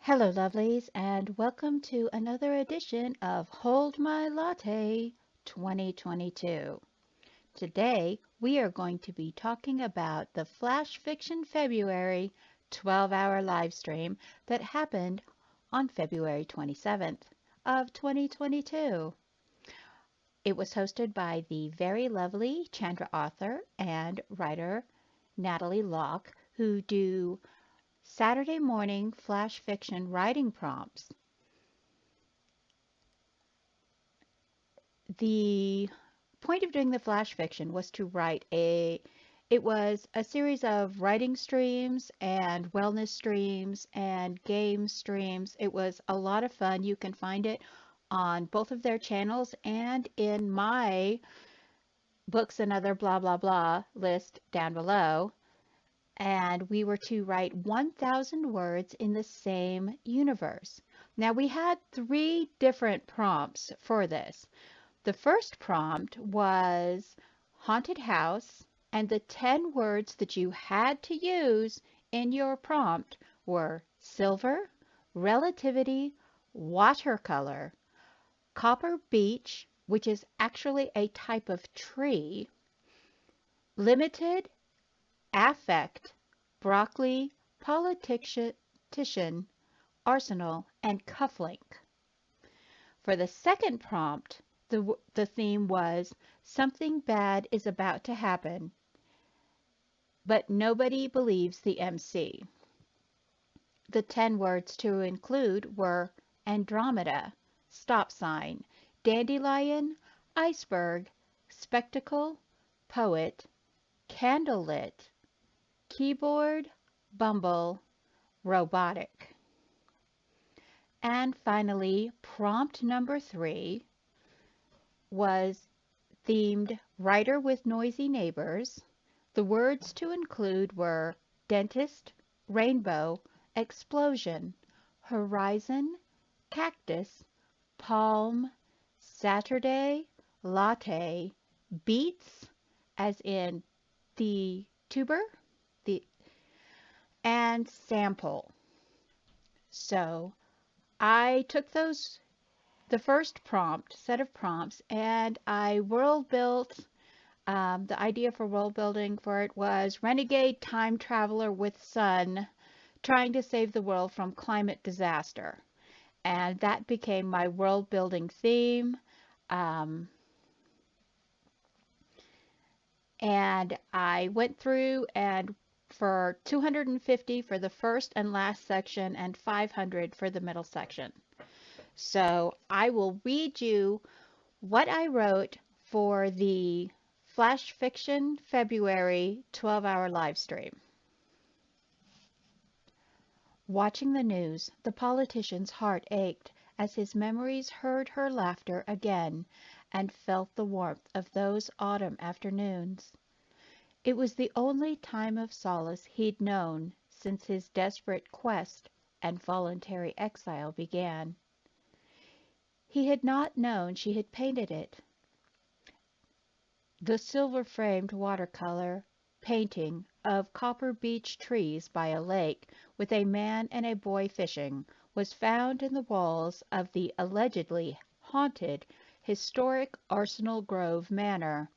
Hello, lovelies, and welcome to another edition of Hold My Latte 2022. Today, we are going to be talking about the Flash Fiction February 12-hour live stream that happened on February 27th of 2022. It was hosted by the very lovely Chandra Arthur and writer Natalie Locke, who do Saturday morning flash fiction writing prompts. The point of doing the flash fiction was to it was a series of writing streams and wellness streams and game streams. It was a lot of fun. You can find it on both of their channels and in my books and other blah blah blah list down below. And we were to write 1,000 words in the same universe. Now, we had three different prompts for this. The first prompt was haunted house, and the 10 words that you had to use in your prompt were silver, relativity, watercolor, copper beech, which is actually a type of tree, limited, affect, broccoli, politician, arsenal, and cufflink. For the second prompt, the theme was something bad is about to happen, but nobody believes the MC. The 10 words to include were Andromeda, stop sign, dandelion, iceberg, spectacle, poet, candlelit, keyboard, bumble, robotic. And finally, prompt number 3 was themed writer with noisy neighbors. The words to include were dentist, rainbow, explosion, horizon, cactus, palm, Saturday, latte, beets, as in the tuber, the and sample. So I took the first set of prompts, and I world built. The idea for world building for it was renegade time traveler with son trying to save the world from climate disaster. And that became my world building theme. Um, and I went through and for 250 for the first and last section and 500 for the middle section. So I will read you what I wrote for the Flash Fiction February 12-hour live stream. Watching the news, the politician's heart ached as his memories heard her laughter again and felt the warmth of those autumn afternoons. It was the only time of solace he'd known since his desperate quest and voluntary exile began. He had not known she had painted it. The silver-framed watercolor painting of copper beech trees by a lake with a man and a boy fishing was found in the walls of the allegedly haunted historic Arsenal Grove Manor.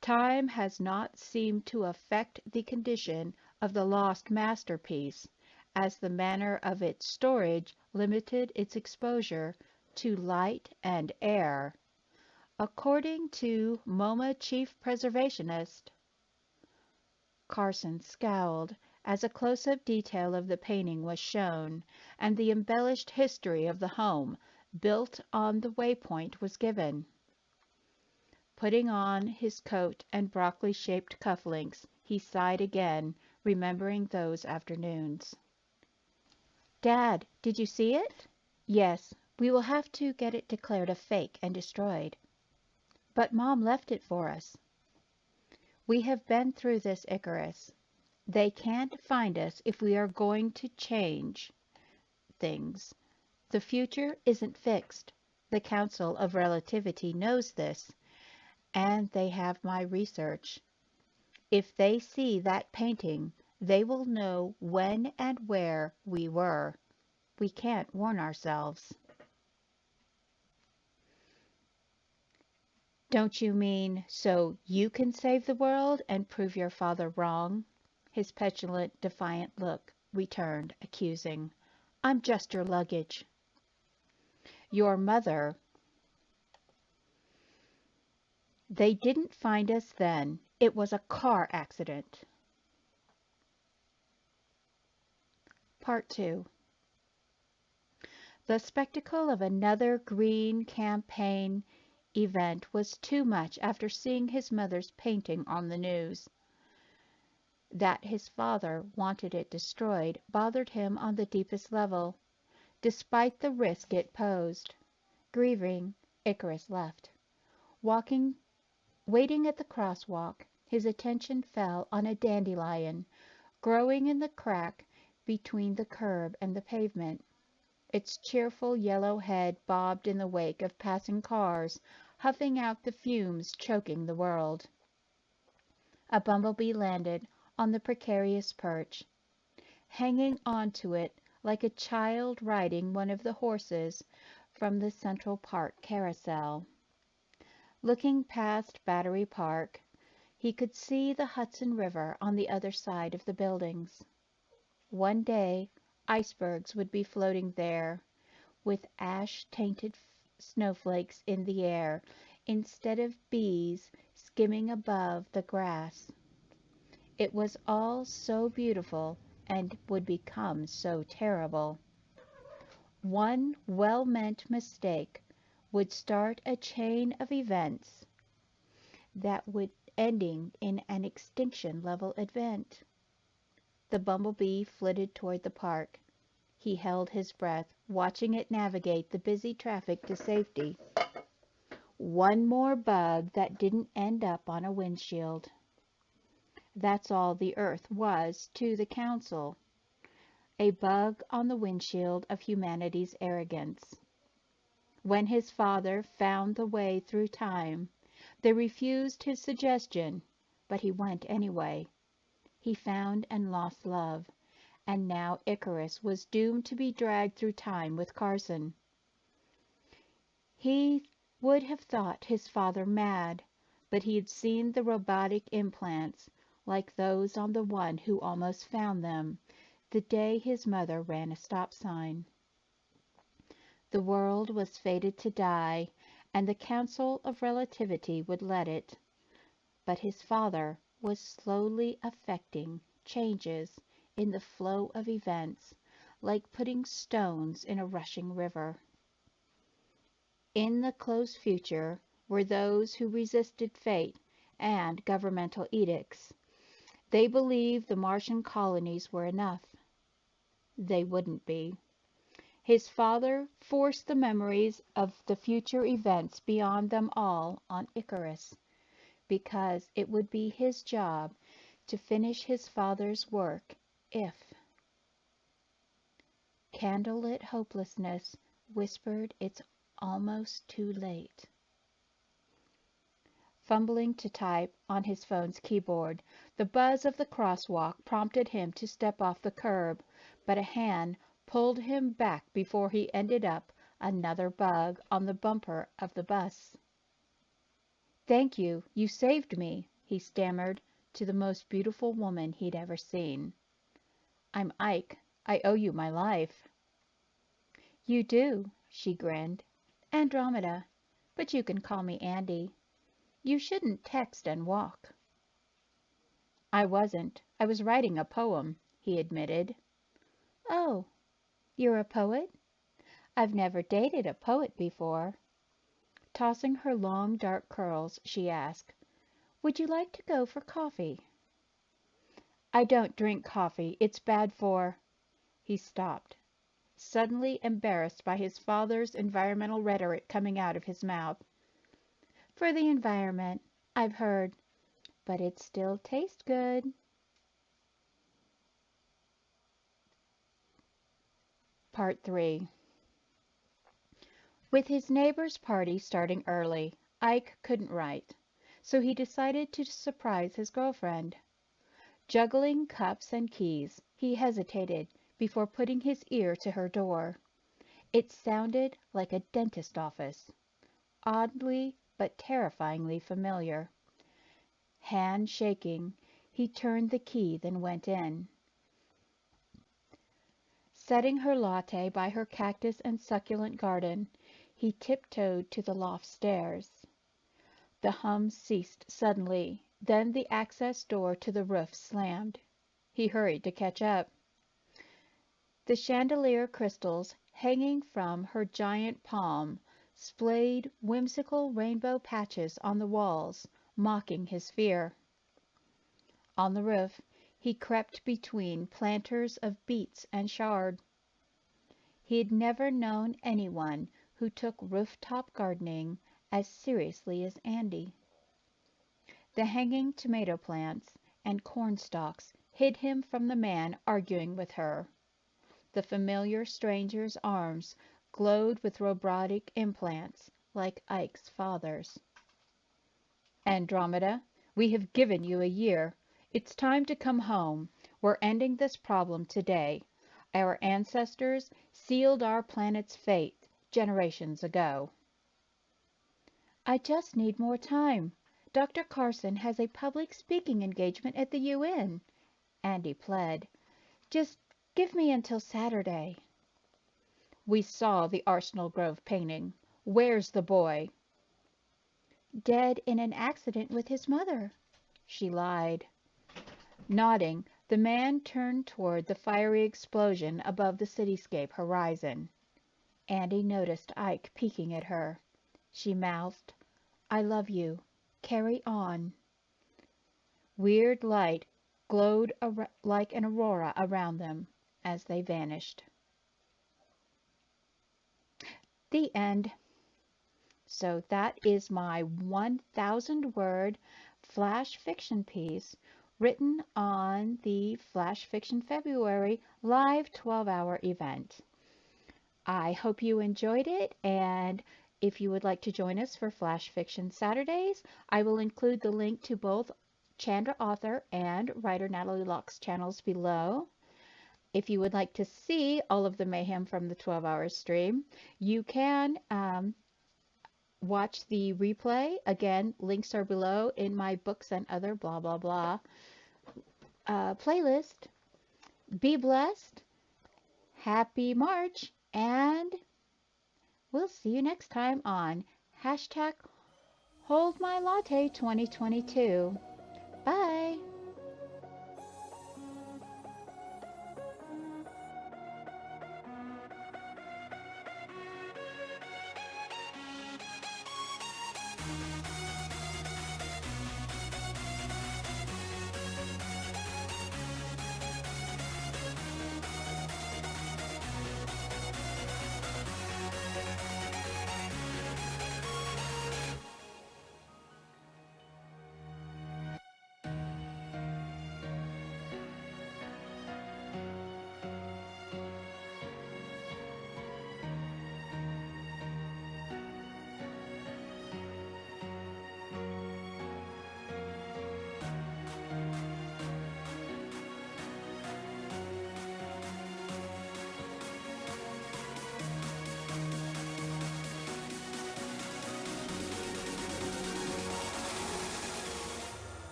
Time has not seemed to affect the condition of the lost masterpiece, as the manner of its storage limited its exposure to light and air. According to MoMA chief preservationist, Carson scowled as a close-up detail of the painting was shown, and the embellished history of the home built on the waypoint was given. Putting on his coat and broccoli-shaped cufflinks, he sighed again, remembering those afternoons. "Dad, did you see it?" "Yes, we will have to get it declared a fake and destroyed." "But Mom left it for us." "We have been through this, Icarus. They can't find us if we are going to change things. The future isn't fixed. The Council of Relativity knows this, and they have my research. If they see that painting, they will know when and where we were." We can't warn ourselves. Don't you mean so you can save the world and prove your father wrong? His petulant, defiant look returned, accusing. I'm just your luggage. Your mother. They didn't find us then. It was a car accident. Part 2. The spectacle of another green campaign event was too much after seeing his mother's painting on the news. That his father wanted it destroyed bothered him on the deepest level, despite the risk it posed. Grieving, Icarus left. Waiting at the crosswalk, his attention fell on a dandelion growing in the crack between the curb and the pavement. Its cheerful yellow head bobbed in the wake of passing cars, huffing out the fumes choking the world. A bumblebee landed on the precarious perch, hanging onto it like a child riding one of the horses from the Central Park carousel. Looking past Battery Park, he could see the Hudson River on the other side of the buildings. One day, icebergs would be floating there, with ash-tainted snowflakes in the air, instead of bees skimming above the grass. It was all so beautiful and would become so terrible. One well-meant mistake would start a chain of events that would ending in an extinction-level event. The bumblebee flitted toward the park. He held his breath, watching it navigate the busy traffic to safety. One more bug that didn't end up on a windshield. That's all the Earth was to the Council. A bug on the windshield of humanity's arrogance. When his father found the way through time, they refused his suggestion, but he went anyway. He found and lost love, and now Icarus was doomed to be dragged through time with Carson. He would have thought his father mad, but he had seen the robotic implants, like those on the one who almost found them, the day his mother ran a stop sign. The world was fated to die, and the Council of Relativity would let it. But his father was slowly effecting changes in the flow of events, like putting stones in a rushing river. In the close future were those who resisted fate and governmental edicts. They believed the Martian colonies were enough. They wouldn't be. His father forced the memories of the future events beyond them all on Icarus, because it would be his job to finish his father's work if. Candlelit hopelessness whispered it's almost too late. Fumbling to type on his phone's keyboard, the buzz of the crosswalk prompted him to step off the curb, but a hand pulled him back before he ended up another bug on the bumper of the bus. "Thank you, you saved me," he stammered to the most beautiful woman he'd ever seen. "I'm Ike. I owe you my life." "You do," she grinned. "Andromeda, but you can call me Andy. You shouldn't text and walk." "I wasn't. I was writing a poem," he admitted. "Oh, you're a poet? I've never dated a poet before." Tossing her long dark curls, she asked, "Would you like to go for coffee?" "I don't drink coffee. It's bad for—" He stopped, suddenly embarrassed by his father's environmental rhetoric coming out of his mouth. "For the environment, I've heard, but it still tastes good." Part 3. With his neighbor's party starting early, Ike couldn't write, so he decided to surprise his girlfriend. Juggling cups and keys, he hesitated before putting his ear to her door. It sounded like a dentist office, oddly but terrifyingly familiar. Hand shaking, he turned the key, then went in. Setting her latte by her cactus and succulent garden, he tiptoed to the loft stairs. The hum ceased suddenly, then the access door to the roof slammed. He hurried to catch up. The chandelier crystals hanging from her giant palm splayed whimsical rainbow patches on the walls, mocking his fear. On the roof, he crept between planters of beets and chard. He had never known anyone who took rooftop gardening as seriously as Andy. The hanging tomato plants and corn stalks hid him from the man arguing with her. The familiar stranger's arms glowed with robotic implants, like Ike's father's. Andromeda, we have given you a year. It's time to come home. We're ending this problem today. Our ancestors sealed our planet's fate generations ago. I just need more time. Dr. Carson has a public speaking engagement at the UN, Andy pled. Just give me until Saturday. We saw the Arsenal Grove painting. Where's the boy? Dead in an accident with his mother. She lied. Nodding, the man turned toward the fiery explosion above the cityscape horizon. Andy noticed Ike peeking at her. She mouthed, I love you. Carry on. Weird light glowed like an aurora around them as they vanished. The end. So that is my 1,000-word flash fiction piece written on the Flash Fiction February live 12-hour event. I hope you enjoyed it, and if you would like to join us for Flash Fiction Saturdays, I will include the link to both Chandra Arthur and writer Natalie Locke's channels below. If you would like to see all of the mayhem from the 12-hour stream, you can watch the replay. Again, links are below in my books and other blah blah blah playlist. Be blessed. Happy March, and we'll see you next time on hashtag Hold My Latte 2022. Bye.